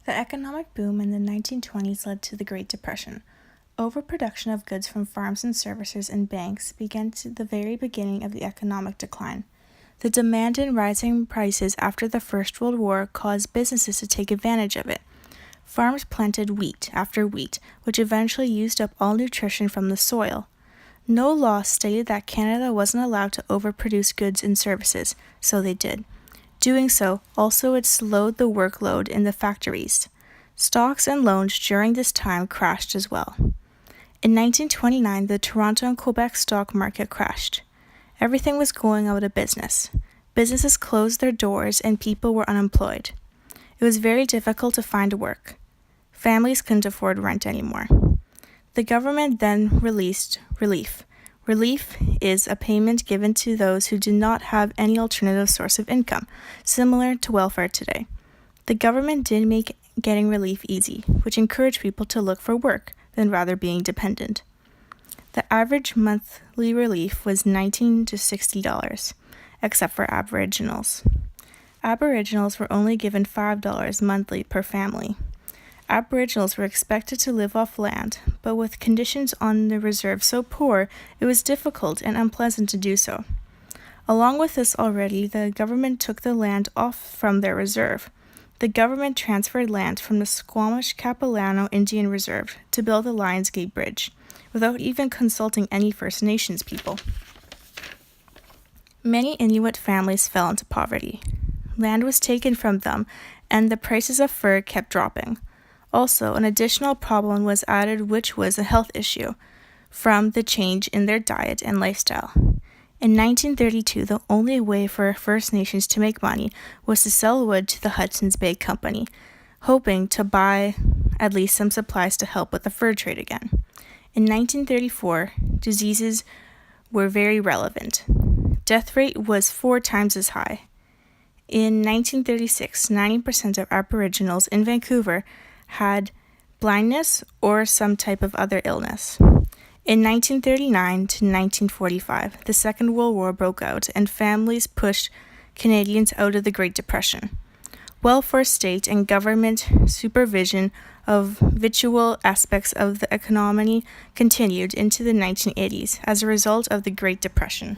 The economic boom in the 1920s led to the Great Depression. Overproduction of goods from farms and services and banks began to the very beginning of the economic decline. The demand and rising prices after the First World War caused businesses to take advantage of it. Farms planted wheat after wheat, which eventually used up all nutrition from the soil. No law stated that Canada wasn't allowed to overproduce goods and services, so they did. Doing so, also it slowed the workload in the factories. Stocks and loans during this time crashed as well. In 1929, the Toronto and Quebec stock market crashed. Everything was going out of business. Businesses closed their doors and people were unemployed. It was very difficult to find work. Families couldn't afford rent anymore. The government then released relief. Relief is a payment given to those who do not have any alternative source of income, similar to welfare today. The government did make getting relief easy, which encouraged people to look for work than rather being dependent. The average monthly relief was $19 to $60, except for Aboriginals. Aboriginals were only given $5 monthly per family. Aboriginals were expected to live off land, but with conditions on the reserve so poor, it was difficult and unpleasant to do so. Along with this already, the government took the land off from their reserve. The government transferred land from the Squamish Capilano Indian Reserve to build the Lions Gate Bridge, without even consulting any First Nations people. Many Inuit families fell into poverty. Land was taken from them, and the prices of fur kept dropping. Also, an additional problem was added, which was a health issue from the change in their diet and lifestyle. In 1932, the only way for First Nations to make money was to sell wood to the Hudson's Bay Company, hoping to buy at least some supplies to help with the fur trade again. In 1934, diseases were very relevant. Death rate was 4 times as high. In 1936, 90% of Aboriginals in Vancouver had blindness or some type of other illness. In 1939 to 1945, the Second World War broke out and families pushed Canadians out of the Great Depression. Welfare state and government supervision of vital aspects of the economy continued into the 1980s as a result of the Great Depression.